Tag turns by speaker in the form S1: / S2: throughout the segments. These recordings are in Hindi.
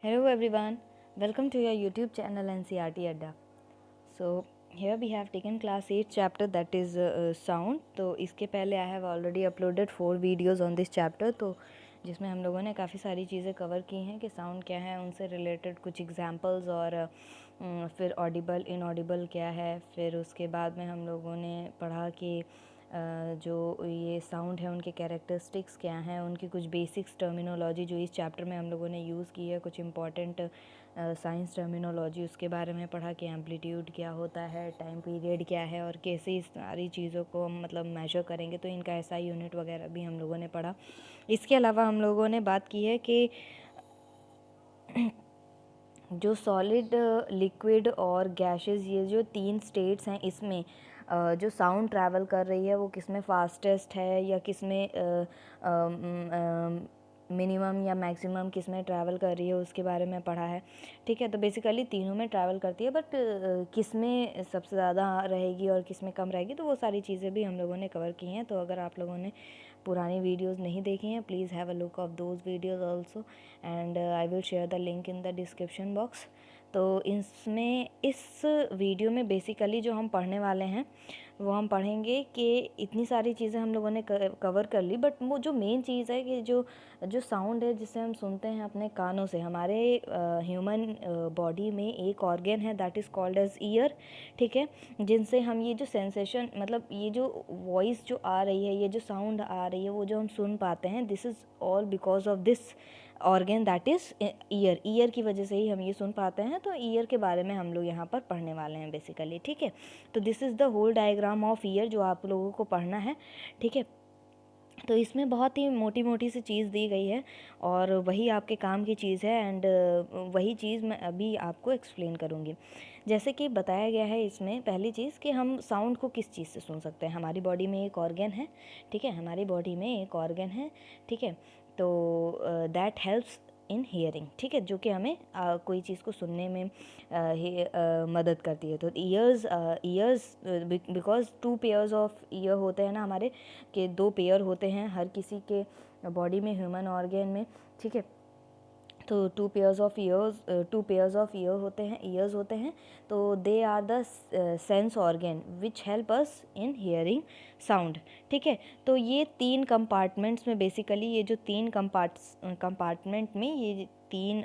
S1: Hello everyone, welcome to your YouTube channel NCRT Adda. So here we have taken class 8 chapter that is sound. तो इसके पहले I have already uploaded 4 videos on this chapter, तो जिसमें हम लोगों ने काफ़ी सारी चीज़ें कवर की हैं कि साउंड क्या है, उनसे रिलेटेड कुछ एग्जांपल्स और फिर ऑडिबल इनऑडिबल क्या है। फिर उसके बाद में हम लोगों ने पढ़ा कि जो ये साउंड है उनके कैरेक्टरिस्टिक्स क्या हैं, उनकी कुछ बेसिक्स टर्मिनोलॉजी जो इस चैप्टर में हम लोगों ने यूज़ की है, कुछ इंपॉर्टेंट साइंस टर्मिनोलॉजी उसके बारे में पढ़ा कि एम्पलीट्यूड क्या होता है, टाइम पीरियड क्या है और कैसे इस सारी चीज़ों को हम मतलब मेजर करेंगे, तो इनका ऐसा यूनिट वगैरह भी हम लोगों ने पढ़ा। इसके अलावा हम लोगों ने बात की है कि जो सॉलिड, लिक्विड और गैसेस, ये जो 3 स्टेट्स हैं, इसमें जो साउंड ट्रैवल कर रही है वो किस में फास्टेस्ट है या किस में मिनिमम या मैक्सिमम किस में ट्रैवल कर रही है, उसके बारे में पढ़ा है। ठीक है, तो बेसिकली तीनों में ट्रैवल करती है, बट किस में सबसे ज़्यादा रहेगी और किस में कम रहेगी, तो वो सारी चीज़ें भी हम लोगों ने कवर की हैं। तो अगर आप लोगों ने पुरानी वीडियोस नहीं देखी हैं, please have a look of those videos also and I will share the link in the description box. तो इसमें इस वीडियो में बेसिकली जो हम पढ़ने वाले हैं वो हम पढ़ेंगे कि इतनी सारी चीज़ें हम लोगों ने कवर कर ली, बट वो जो मेन चीज़ है कि जो जो साउंड है जिसे हम सुनते हैं अपने कानों से, हमारे ह्यूमन बॉडी में एक ऑर्गन है that is called as ear. ठीक है, जिनसे हम ये जो सेंसेशन, मतलब ये जो वॉइस जो आ रही है, ये जो साउंड आ रही है, वो जो हम सुन पाते हैं, this is all because of this organ that is year. Year की वजह से ही हम ये सुन पाते हैं, तो ईयर के बारे में हम लोग यहाँ पर पढ़ने वाले हैं बेसिकली। ठीक है, तो this is the whole diagram of ear जो आप लोगों को पढ़ना है। ठीक है, तो इसमें बहुत ही मोटी मोटी सी चीज़ दी गई है और वही आपके काम की चीज़ है एंड वही चीज़ मैं अभी आपको एक्सप्लेन करूँगी। जैसे कि बताया गया है इसमें पहली चीज़ कि हम साउंड को किस चीज़ से सुन सकते हैं। हमारी बॉडी में एक ऑर्गन है, ठीक है, हमारी बॉडी में एक ऑर्गन है, ठीक है, तो दैट हेल्प्स इन हियरिंग। ठीक है, जो कि हमें कोई चीज़ को सुनने में मदद करती है। तो years because 2 pairs of year होते हैं ना हमारे, के 2 पेयर होते हैं हर किसी के बॉडी में, ह्यूमन ऑर्गन में। ठीक है, तो 2 पेयर्स ऑफ ईयर होते हैं, तो they are the sense organ which help us in hearing sound. ठीक है, तो ये 3 कंपार्टमेंट्स में बेसिकली, ये जो 3 कंपार्टमेंट में ये 3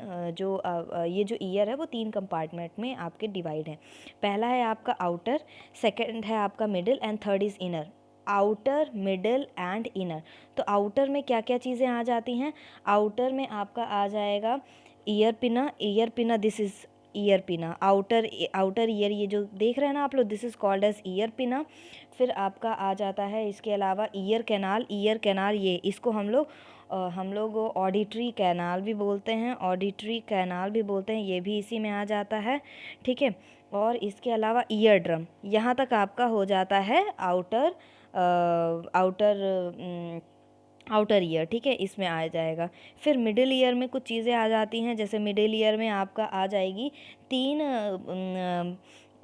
S1: ये जो ईयर है वो 3 कंपार्टमेंट में आपके डिवाइड हैं। पहला है आपका आउटर, सेकंड है आपका middle and third is inner. Outer, middle and inner. तो आउटर में क्या क्या चीज़ें आ जाती हैं? आउटर में आपका आ जाएगा ear pinna, this is ear pinna. Outer ear, ये जो देख रहे हैं ना आप लोग, this is called as ear pinna. फिर आपका आ जाता है इसके अलावा ईयर कैनाल, ये इसको हम लोग ऑडिटरी कैनाल भी बोलते हैं, ये भी इसी में आ जाता है। ठीक है, और इसके अलावा ईयर ड्रम, यहाँ तक आपका हो जाता है आउटर आउटर ईयर। ठीक है, इसमें आ जाएगा। फिर मिडिल ईयर में कुछ चीज़ें आ जाती हैं, जैसे मिडिल ईयर में आपका आ जाएगी 3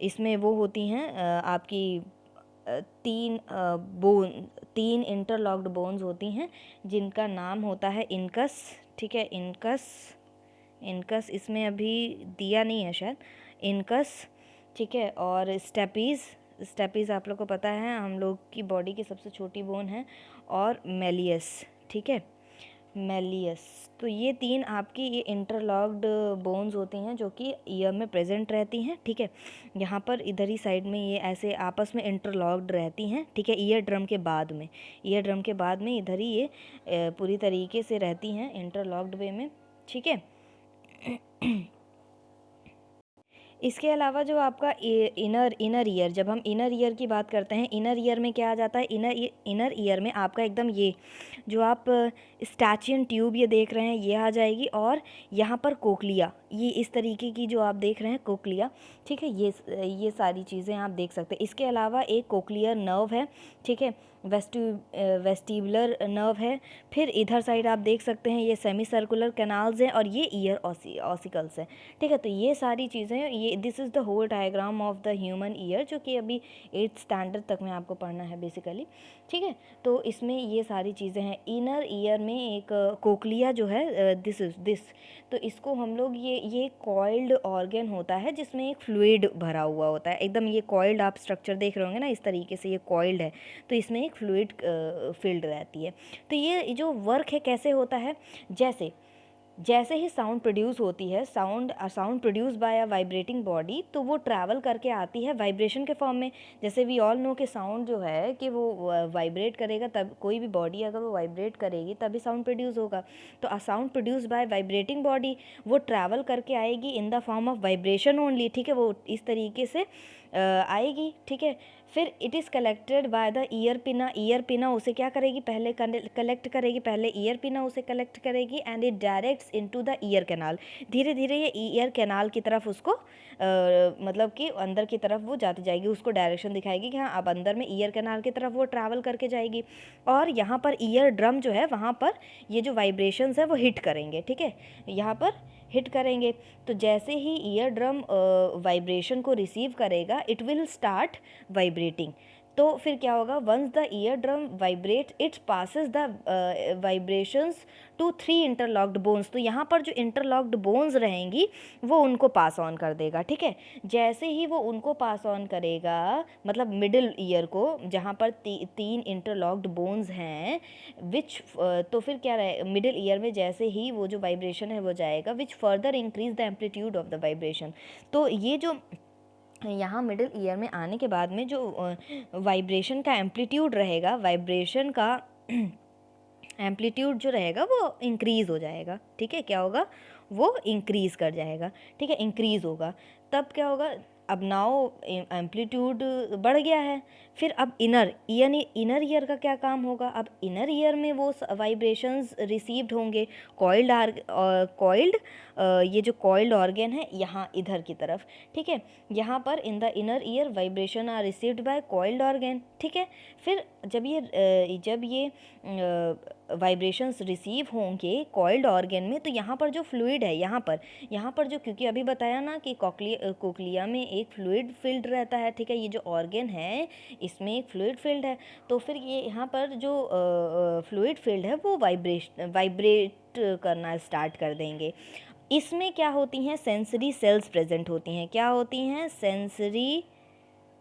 S1: इसमें वो होती हैं आपकी 3 3 इंटरलॉक्ड बोन्स होती हैं जिनका नाम होता है इनकस। ठीक है, इनकस इसमें अभी दिया नहीं है शायद, इनकस। ठीक है, और स्टेपीज़ आप लोग को पता है हम लोग की बॉडी की सबसे छोटी बोन है, और मेलियस। ठीक है, मेलियस। तो ये 3 आपकी ये इंटरलॉक्ड बोन्स होती हैं जो कि ईयर में प्रेजेंट रहती हैं। ठीक है, यहाँ पर इधर ही साइड में ये ऐसे आपस में इंटरलॉक्ड रहती हैं। ठीक है, ईयर ड्रम के बाद में इधर ही ये पूरी तरीके से रहती हैं इंटरलॉक्ड वे में। ठीक है, इसके अलावा जो आपका इनर ईयर, जब हम इनर ईयर की बात करते हैं, इनर ईयर में क्या आ जाता है? इनर ईयर में आपका एकदम ये जो आप स्टैचियन ट्यूब ये देख रहे हैं, ये आ जाएगी, और यहाँ पर कोक्लिया, ये इस तरीके की जो आप देख रहे हैं कोक्लिया। ठीक है, ये सारी चीज़ें आप देख सकते हैं। इसके अलावा एक कोक्लियर नर्व है। ठीक है, वेस्टिबुलर नर्व है। फिर इधर साइड आप देख सकते हैं ये सेमी सर्कुलर कैनाल्स हैं, और ये ईयर ऑसिकल्स हैं। ठीक है, तो ये सारी चीज़ें, ये this is the whole diagram of the human ear, जो कि अभी 8th स्टैंडर्ड तक में आपको पढ़ना है बेसिकली, ठीक है। तो इसमें ये सारी चीज़ें हैं। इनर ईयर में एक कोक्लिया जो है, दिस इज दिस, तो इसको हम लोग ये कॉइल्ड ऑर्गन होता है जिसमें एक फ्लूइड भरा हुआ होता है एकदम। ये कॉइल्ड आप स्ट्रक्चर देख रहे होंगे ना, इस तरीके से ये कॉइल्ड है, तो इसमें एक फ्लूइड फील्ड रहती है। तो ये जो वर्क है कैसे होता है, जैसे जैसे ही साउंड प्रोड्यूस होती है, sound produce by a vibrating body, तो वो ट्रैवल करके आती है वाइब्रेशन के फॉर्म में। जैसे वी ऑल नो कि साउंड जो है कि वो वाइब्रेट करेगा, तब कोई भी बॉडी अगर वो वाइब्रेट करेगी तभी साउंड प्रोड्यूस होगा। तो a sound produce by vibrating body, वो ट्रैवल करके आएगी in the form of vibration only, ठीक है, वो इस तरीके से आएगी, ठीक है। फिर it is collected by the year पिना, ईयर पिना उसे क्या करेगी, पहले कलेक्ट करेगी, पहले ईयर पिना उसे कलेक्ट करेगी, and it directs into the ear canal. धीरे धीरे ये ईयर कैनाल की तरफ उसको मतलब कि अंदर की तरफ वो जाती जाएगी, उसको डायरेक्शन दिखाएगी कि हाँ अब अंदर में ईयर कैनाल की तरफ वो ट्रैवल करके जाएगी। और यहाँ पर ईयर ड्रम जो है वहाँ पर ये जो वाइब्रेशंस है वो हिट करेंगे, ठीक है, यहाँ पर हिट करेंगे। तो जैसे ही ईयर ड्रम वाइब्रेशन को रिसीव करेगा, इट विल स्टार्ट वाइब्रेटिंग। तो फिर क्या होगा, once the ear drum vibrate, it passes the vibrations to 3 interlocked bones. तो यहाँ पर जो इंटरलॉक्ड बोन्स रहेंगी वो उनको पास ऑन कर देगा, ठीक है। जैसे ही वो उनको पास ऑन करेगा, मतलब मिडिल ईयर को, जहाँ पर 3 इंटरलॉक्ड बोन्स हैं, विच तो फिर क्या रहे, मिडिल ईयर में जैसे ही वो जो वाइब्रेशन है वो जाएगा, which further increase the amplitude of the vibration. तो ये जो यहाँ मिडिल ईयर में आने के बाद में जो वाइब्रेशन का एम्पलीट्यूड रहेगा, वाइब्रेशन का एम्पलीट्यूड जो रहेगा वो इंक्रीज़ हो जाएगा, ठीक है। क्या होगा, वो इंक्रीज़ कर जाएगा, ठीक है, इंक्रीज़ होगा। तब क्या होगा, अब नाउ एम्पलीट्यूड बढ़ गया है। फिर अब इनर ईयर का क्या काम होगा, अब इनर ईयर में वो वाइब्रेशंस रिसीव्ड होंगे, कॉइल्ड ये जो कॉइल्ड ऑर्गन है यहाँ इधर की तरफ, ठीक है, यहाँ पर in the inner ear vibration are received by coiled organ, ठीक है। फिर जब ये वाइब्रेशंस रिसीव होंगे कॉइल्ड ऑर्गन में, तो यहाँ पर जो फ्लूइड है, यहाँ पर जो, क्योंकि अभी बताया ना कि कोक्लिया में एक फ्लूइड फील्ड रहता है, ठीक है, ये जो ऑर्गन है इसमें एक फ्लूइड फील्ड है। तो फिर ये यहाँ पर जो फ्लूइड फील्ड है वो वाइब्रेट करना स्टार्ट कर देंगे। इसमें क्या होती हैं, सेंसरी सेल्स प्रेजेंट होती हैं। क्या होती हैं, सेंसरी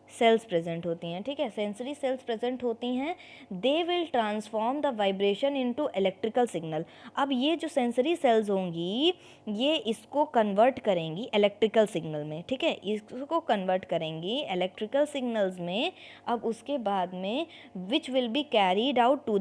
S1: सेल्स प्रेजेंट होती हैं, ठीक है, सेंसरी सेल्स प्रेजेंट होती हैं। They will transform the vibration into electrical signal. अब ये जो सेंसरी सेल्स होंगी ये इसको कन्वर्ट करेंगी इलेक्ट्रिकल सिग्नल में, ठीक है, इसको कन्वर्ट करेंगी इलेक्ट्रिकल सिग्नल्स में। अब उसके बाद में which will be carried out to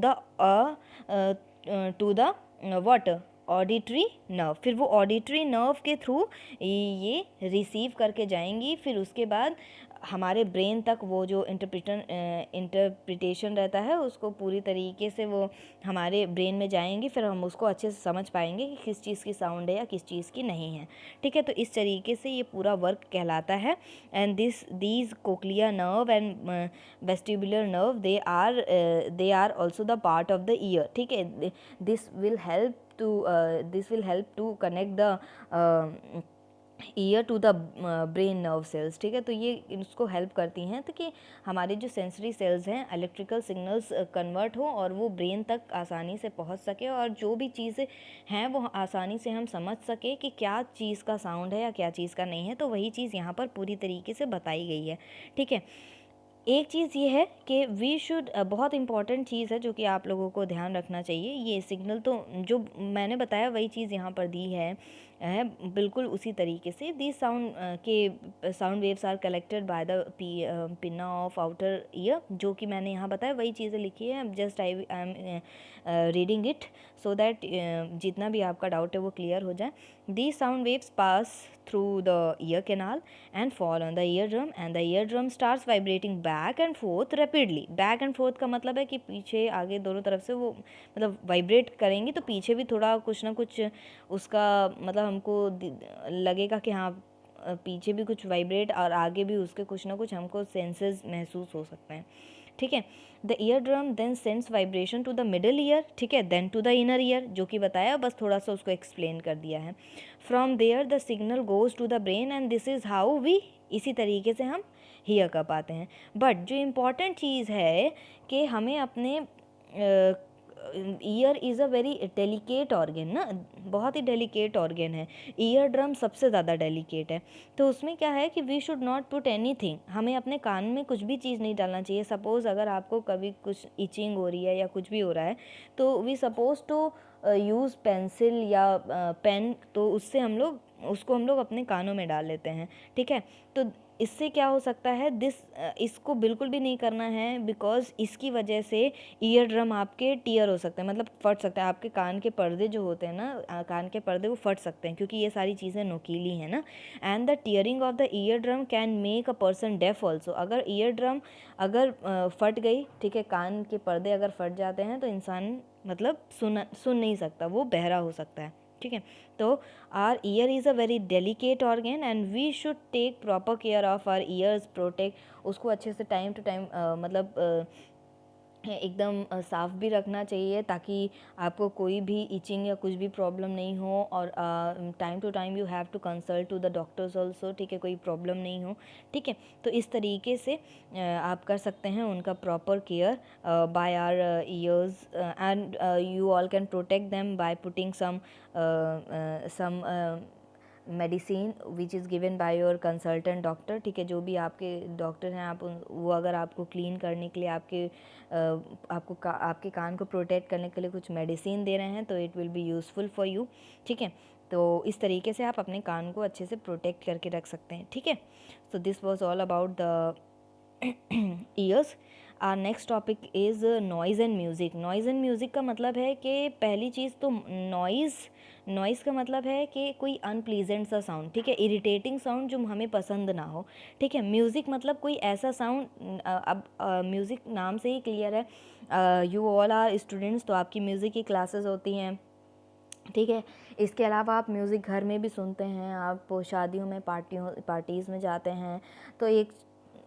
S1: the what, auditory nerve. फिर वो ऑडिटरी नर्व के थ्रू ये रिसीव करके जाएंगी। फिर उसके बाद हमारे ब्रेन तक वो जो इंटरप्रिटेशन रहता है उसको पूरी तरीके से वो हमारे ब्रेन में जाएंगी। फिर हम उसको अच्छे से समझ पाएंगे कि किस चीज़ की साउंड है या किस चीज़ की नहीं है, ठीक है। तो इस तरीके से ये पूरा वर्क कहलाता है। And these cochlea nerve and vestibular nerve they are also the part of the ear, ठीक है। This will help to connect the ear to the brain nerve cells, ठीक है। तो ये इसको हेल्प करती हैं तो कि हमारे जो सेंसरी सेल्स हैं इलेक्ट्रिकल सिग्नल्स कन्वर्ट हो और वो ब्रेन तक आसानी से पहुंच सके, और जो भी चीज़ें हैं वो आसानी से हम समझ सके कि क्या चीज़ का साउंड है या क्या चीज़ का नहीं है। तो वही चीज़ यहाँ पर पूरी तरीके से बताई गई है, ठीक है। एक चीज़ ये है कि वी शुड, बहुत इंपॉर्टेंट चीज़ है जो कि आप लोगों को ध्यान रखना चाहिए। ये सिग्नल तो जो मैंने बताया वही चीज़ यहाँ पर दी है बिल्कुल उसी तरीके से। The sound waves are collected by the pinna of outer ear, जो कि मैंने यहाँ बताया वही चीज़ें लिखी है। Just I am reading it so that जितना भी आपका डाउट है वो क्लियर हो जाए। The sound waves pass through the ear canal and fall on the ear drum and the ear drum starts vibrating back and forth rapidly. Back and forth का मतलब है कि पीछे आगे दोनों तरफ से वो मतलब वाइब्रेट करेंगी, तो पीछे भी थोड़ा कुछ ना कुछ उसका मतलब हमको लगेगा कि हाँ पीछे भी कुछ वाइब्रेट और आगे भी उसके कुछ ना कुछ हमको सेंसेस महसूस हो सकते हैं, ठीक है। The ear drum then sends vibration to the middle ear, ठीक है, then to the inner ear, जो कि बताया, बस थोड़ा सा उसको एक्सप्लेन कर दिया है। From there the signal goes to the brain and this is how we, इसी तरीके से हम हियर कर पाते हैं। बट जो इम्पॉर्टेंट चीज़ है कि हमें अपने ear is a very delicate organ ना, बहुत ही डेलिकेट ऑर्गन है। ईयर ड्रम सबसे ज़्यादा डेलिकेट है। तो उसमें क्या है कि we should not put anything, हमें अपने कान में कुछ भी चीज़ नहीं डालना चाहिए। सपोज़ अगर आपको कभी कुछ इचिंग हो रही है या कुछ भी हो रहा है, तो we suppose to use pencil या पेन, तो उससे हम लोग उसको हम लोग अपने कानों में डाल लेते हैं, ठीक है। तो इससे क्या हो सकता है, इसको बिल्कुल भी नहीं करना है, बिकॉज़ इसकी वजह से ईयर ड्रम आपके टीयर हो सकते हैं, मतलब फट सकते हैं। आपके कान के पर्दे जो होते हैं ना, कान के पर्दे वो फट सकते हैं, क्योंकि ये सारी चीज़ें नुकीली हैं ना। And the tearing of the ear drum can make a person deaf also. अगर ईयर ड्रम अगर फट गई, ठीक है, कान के पर्दे अगर फट जाते हैं, तो इंसान मतलब सुन नहीं सकता, वो बहरा हो सकता है, ठीक है। तो our ear is a very delicate organ and we should take proper care of our ears, protect उसको अच्छे से टाइम टू टाइम मतलब एकदम साफ़ भी रखना चाहिए, ताकि आपको कोई भी इचिंग या कुछ भी प्रॉब्लम नहीं हो। और time to time you have to consult to the doctors also, ठीक है, कोई प्रॉब्लम नहीं हो, ठीक है। तो इस तरीके से आप कर सकते हैं उनका proper care by our ears, and you all can protect them by putting some medicine which is given by your consultant doctor, ठीक है। जो भी आपके डॉक्टर हैं, आप वो अगर आपको क्लीन करने के लिए आपके कान को प्रोटेक्ट करने के लिए कुछ मेडिसिन दे रहे हैं, तो it will be useful for you, ठीक है। तो इस तरीके से आप अपने कान को अच्छे से प्रोटेक्ट करके रख सकते हैं, ठीक है। So this was all about the ears. Our next topic is noise and music. Noise and music का मतलब है कि पहली चीज़ तो नॉइज़ का मतलब है कि कोई अनप्लीजेंट सा साउंड, ठीक है, इरिटेटिंग साउंड जो हमें पसंद ना हो, ठीक है। म्यूज़िक मतलब कोई ऐसा साउंड, अब म्यूज़िक नाम से ही क्लियर है, यू ऑल आर स्टूडेंट्स, तो आपकी म्यूज़िक की क्लासेस होती हैं, ठीक है। इसके अलावा आप म्यूज़िक घर में भी सुनते हैं, आप शादियों में पार्टीज़ में जाते हैं, तो एक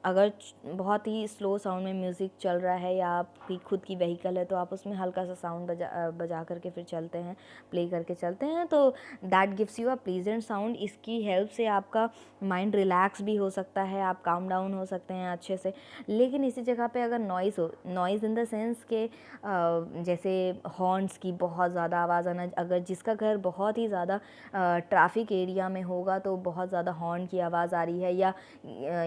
S1: अगर बहुत ही स्लो साउंड में म्यूज़िक चल रहा है या आपकी खुद की व्हीकल है, तो आप उसमें हल्का सा साउंड बजा करके फिर चलते हैं, प्ले करके चलते हैं, तो that gives you a pleasant sound. इसकी हेल्प से आपका माइंड रिलैक्स भी हो सकता है, आप काम डाउन हो सकते हैं अच्छे से। लेकिन इसी जगह पे अगर नॉइज़ हो, नॉइज़ इन द सेंस के जैसे हॉर्न्स की बहुत ज़्यादा आवाज़ आना, अगर जिसका घर बहुत ही ज़्यादा ट्रैफिक एरिया में होगा, तो बहुत ज़्यादा हॉर्न की आवाज़ आ रही है,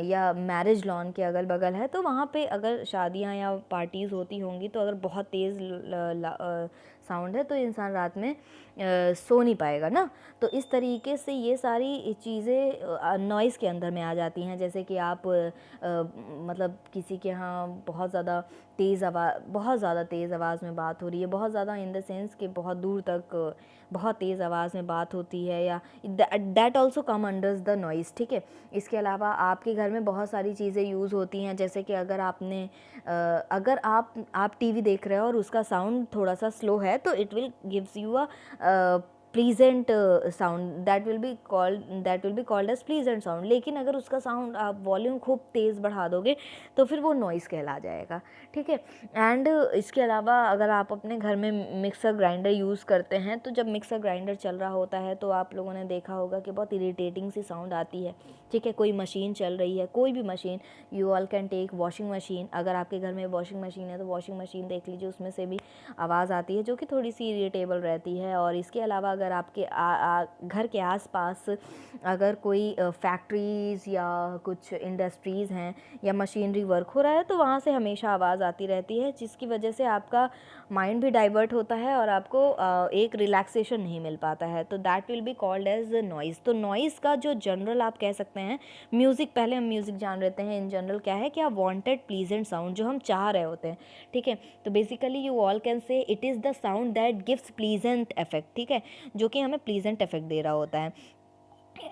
S1: या मैरिज लॉन के अगल बगल है, तो वहाँ पे अगर शादियाँ या पार्टीज़ होती होंगी, तो अगर बहुत तेज़ साउंड है, तो इंसान रात में सो नहीं पाएगा ना। तो इस तरीके से ये सारी चीज़ें नॉइज़ के अंदर में आ जाती हैं। जैसे कि आप मतलब किसी के यहाँ बहुत ज़्यादा तेज़ आवाज़ में बात हो रही है, बहुत ज़्यादा इन द सेंस कि बहुत दूर तक बहुत तेज़ आवाज़ में बात होती है, या that also come under the noise, ठीक है। इसके अलावा आपके घर में बहुत सारी चीज़ें यूज़ होती हैं, जैसे कि अगर आप टीवी देख रहे हो और उसका साउंड थोड़ा सा स्लो है, तो it will gives you a pleasant sound, that will be called as pleasant sound. लेकिन अगर उसका साउंड आप वॉल्यूम खूब तेज़ बढ़ा दोगे, तो फिर वो नॉइज़ कहला जाएगा, ठीक है। एंड इसके अलावा अगर आप अपने घर में मिक्सर ग्राइंडर यूज़ करते हैं, तो जब मिक्सर ग्राइंडर चल रहा होता है, तो आप लोगों ने देखा होगा कि बहुत इरिटेटिंग सी साउंड आती है, ठीक है। कोई मशीन चल रही है, कोई भी machine, you all can take washing machine. अगर आपके घर में वॉशिंग मशीन है, तो वॉशिंग मशीन देख लीजिए, उसमें से भी आवाज़ आती है, जो कि थोड़ी सी इरिटेबल रहती है। और इसके अलावा अगर आपके घर के आसपास अगर कोई फैक्ट्रीज़ या कुछ इंडस्ट्रीज़ हैं या मशीनरी वर्क हो रहा है, तो वहाँ से हमेशा आवाज़ आती रहती है, जिसकी वजह से आपका माइंड भी डाइवर्ट होता है और आपको एक रिलैक्सेशन नहीं मिल पाता है, तो that will be called as noise. तो नॉइज़ का जो जनरल आप कह सकते हैं, म्यूज़िक, पहले हम म्यूज़िक जान लेते हैं इन जनरल क्या है, कि वांटेड प्लीजेंट साउंड जो हम चाह रहे होते हैं, ठीक है। तो basically you all can say it is the sound that gives pleasant effect, ठीक है, जो कि हमें प्लीजेंट इफेक्ट दे रहा होता है।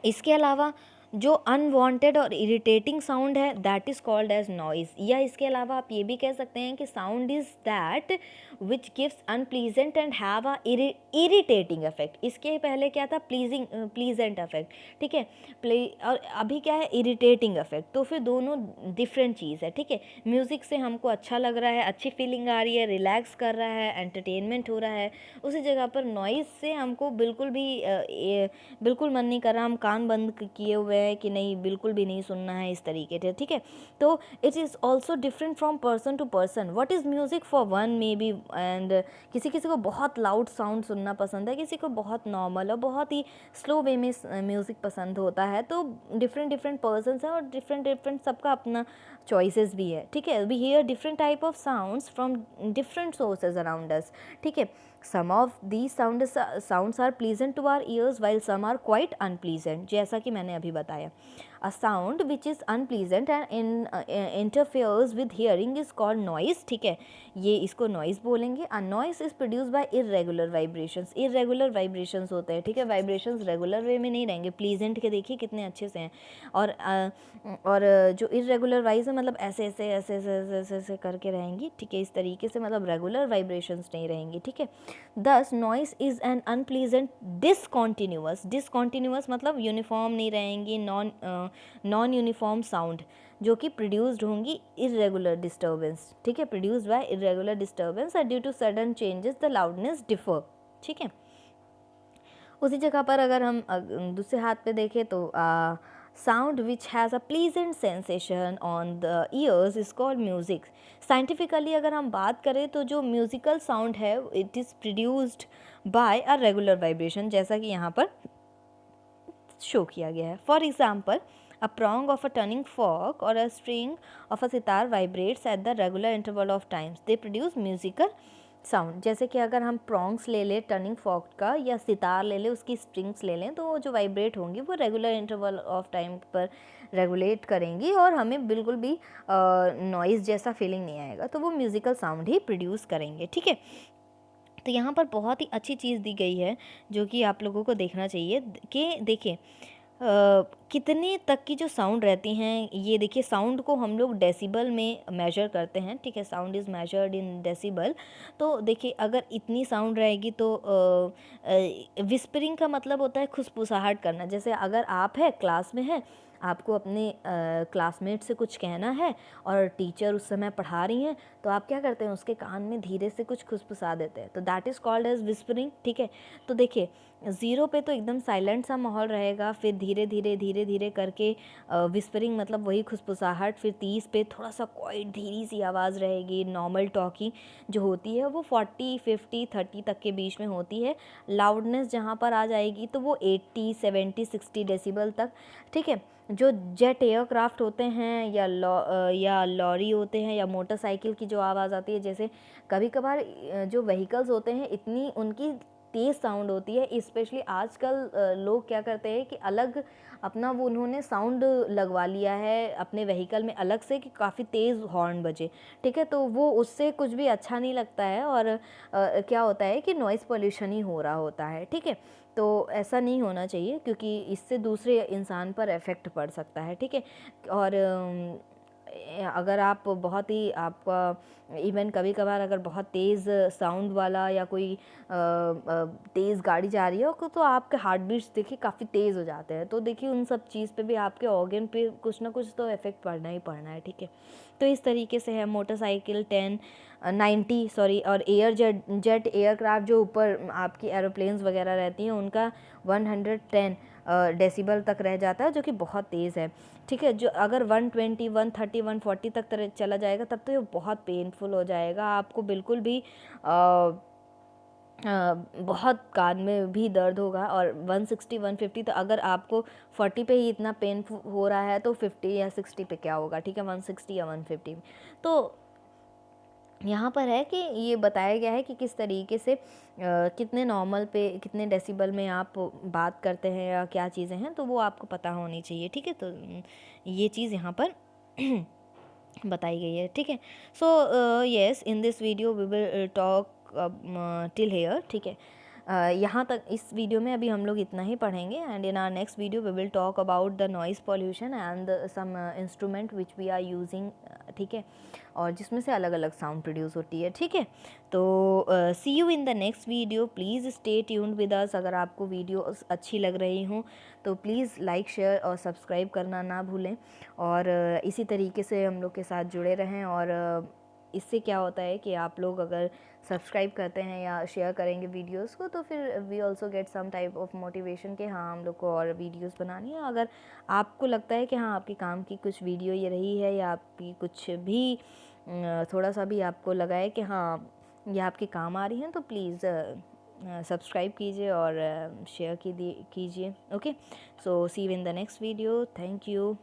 S1: इसके अलावा जो अनवांटेड और इरिटेटिंग साउंड है that is called as noise. या इसके अलावा आप ये भी कह सकते हैं कि sound is that which gives unpleasant and have a irritating effect. इसके पहले क्या था, प्लीजेंट इफेक्ट, ठीक है, प्ले, और अभी क्या है, इरिटेटिंग इफेक्ट। तो फिर दोनों डिफरेंट चीज़ है, ठीक है। म्यूज़िक से हमको अच्छा लग रहा है, अच्छी फीलिंग आ रही है, रिलैक्स कर रहा है, एंटरटेनमेंट हो रहा है। उसी जगह पर नॉइज़ से हमको बिल्कुल भी बिल्कुल मन नहीं कर रहा, हम कान बंद किए हुए हैं कि नहीं, बिल्कुल भी नहीं सुनना है, इस तरीके से, ठीक है। तो it is also different from person to person. What is music for one may be, and किसी किसी को बहुत लाउड साउंड सुनना पसंद है, किसी को बहुत नॉर्मल और बहुत ही स्लो वे में म्यूज़िक पसंद होता है। तो डिफरेंट डिफरेंट पर्सन्स हैं और डिफरेंट डिफरेंट सबका अपना चॉइसेस भी है, ठीक है। We hear different type of sounds from different sources around us, ठीक है। Some of these sounds are pleasant to our ears while some are quite unpleasant, जैसा कि मैंने अभी बताया। A sound which is unpleasant and interferes with hearing is called noise, ठीक है, ये इसको noise बोलेंगे। A noise is produced by irregular vibrations, irregular vibrations होते हैं, ठीक है, vibrations regular way में नहीं रहेंगे। pleasant के देखिए कितने अच्छे से हैं, और जो irregular वाइज है मतलब ऐसे ऐसे ऐसे ऐसे ऐसे ऐसे ऐसे करके रहेंगी, ठीक है, इस तरीके से, मतलब रेगुलर वाइब्रेशंस नहीं रहेंगी, ठीक है। Thus noise is an unpleasant discontinuous मतलब यूनिफॉर्म नहीं रहेंगी, नॉन यूनिफॉर्म साउंड जो कि प्रोड्यूस्ड होंगी इरेगुलर डिस्टर्बेंस, ठीक है, produced by irregular disturbance and due to sudden changes the loudness differ, ठीक है। उसी जगह पर अगर हम दूसरे हाथ पे देखें तो sound which has a pleasant sensation on the ears is called music. Scientifically अगर हम बात करें तो जो म्यूज़िकल साउंड है it is produced by a regular vibration, जैसा कि यहाँ पर शो किया गया है। For example, a prong of a tuning fork or a string of a sitar vibrates at the regular interval of times. They produce musical sound. जैसे कि अगर हम प्रॉन्ग्स ले लें टर्निंग फॉक का, या सितार ले लें, उसकी स्ट्रिंग्स ले लें, तो वो जो वाइब्रेट होंगी वो रेगुलर इंटरवल ऑफ टाइम पर रेगुलेट करेंगी और हमें बिल्कुल भी नॉइज़ जैसा फीलिंग नहीं आएगा, तो वो म्यूज़िकल साउंड ही प्रोड्यूस करेंगे, ठीक है। तो यहाँ पर बहुत ही अच्छी चीज़ दी गई है जो कि आप लोगों को देखना चाहिए कि देखिए कितने तक की जो साउंड रहती हैं, ये देखिए साउंड को हम लोग डेसिबल में मेजर करते हैं, ठीक है, sound is measured in decibel. तो देखिए अगर इतनी साउंड रहेगी तो विस्परिंग का मतलब होता है खुसफुसाहट करना। जैसे अगर आप है क्लास में है, आपको अपने क्लासमेट से कुछ कहना है और टीचर उस समय पढ़ा रही हैं, तो आप क्या करते हैं, उसके कान में धीरे से कुछ खुसफुसा देते हैं, तो that is called as whispering, ठीक है। तो देखिए 0 पे तो एकदम साइलेंट सा माहौल रहेगा, फिर धीरे धीरे धीरे धीरे करके विस्परिंग मतलब वही खुसफुसाहट, फिर 30 पे थोड़ा सा क्वाइट धीरी सी आवाज़ रहेगी, नॉर्मल टॉकिंग जो होती है वो 40 50 30 तक के बीच में होती है। लाउडनेस जहाँ पर आ जाएगी तो वो 80 70 60 डेसिबल तक, ठीक है। जो जेट एयरक्राफ्ट होते हैं या लॉरी होते हैं या मोटरसाइकिल की जो आवाज़ आती है, जैसे कभी कभार जो व्हीकल्स होते हैं इतनी उनकी तेज़ साउंड होती है, स्पेशली आजकल लोग क्या करते हैं कि अलग अपना वो उन्होंने साउंड लगवा लिया है अपने व्हीकल में अलग से कि काफ़ी तेज़ हॉर्न बजे, ठीक है। तो वो उससे कुछ भी अच्छा नहीं लगता है और क्या होता है कि नॉइज़ पोल्यूशन ही हो रहा होता है, ठीक है। तो ऐसा नहीं होना चाहिए क्योंकि इससे दूसरे इंसान पर इफ़ेक्ट पड़ सकता है, ठीक है। और अगर आप बहुत ही आपका इवन कभी कभार अगर बहुत तेज़ साउंड वाला या कोई तेज़ गाड़ी जा रही है तो आपके हार्ट बीट्स देखिए काफ़ी तेज़ हो जाते हैं, तो देखिए उन सब चीज़ पे भी आपके ऑर्गन पे कुछ ना कुछ तो इफ़ेक्ट पड़ना ही पड़ना है, ठीक है। तो इस तरीके से है मोटरसाइकिल 90 सॉरी, और जेट एयरक्राफ्ट जो ऊपर आपकी एरोप्लेन्स वगैरह रहती हैं उनका 110 डेसिबल तक रह जाता है जो कि बहुत तेज़ है, ठीक है। जो अगर 120 130 140 तक चला जाएगा तब तो ये बहुत पेनफुल हो जाएगा, आपको बिल्कुल भी बहुत कान में भी दर्द होगा। और 160 150 तो अगर आपको 40 पे ही इतना पेन हो रहा है तो 50 या 60 पे क्या होगा, ठीक है, 160 या 150। तो यहाँ पर है कि ये बताया गया है कि किस तरीके से कितने नॉर्मल पे कितने डेसिबल में आप बात करते हैं या क्या चीज़ें हैं, तो वो आपको पता होनी चाहिए, ठीक है। तो ये चीज़ यहाँ पर बताई गई है, ठीक है। So yes, in this video we will talk till here, ठीक है। यहाँ तक इस वीडियो में अभी हम लोग इतना ही पढ़ेंगे, and in our next video we will talk about the noise pollution and some instrument which we are using, ठीक है, और जिसमें से अलग अलग साउंड प्रोड्यूस होती है, ठीक है। तो see you in the next video, please stay tuned with us. अगर आपको वीडियो अच्छी लग रही हो तो प्लीज़ लाइक, शेयर और सब्सक्राइब करना ना भूलें, और इसी तरीके से हम लोग के साथ जुड़े रहें। और इससे क्या होता है कि आप लोग अगर सब्सक्राइब करते हैं या शेयर करेंगे वीडियोस को, तो फिर we also get some type of motivation कि हाँ हम लोग को और वीडियोस बनानी है। अगर आपको लगता है कि हाँ आपके काम की कुछ वीडियो ये रही है, या आपकी कुछ भी थोड़ा सा भी आपको लगा है कि हाँ ये आपके काम आ रही हैं, तो प्लीज़ सब्सक्राइब कीजिए और शेयर कीजिए। Okay, so see you in the next video. Thank you.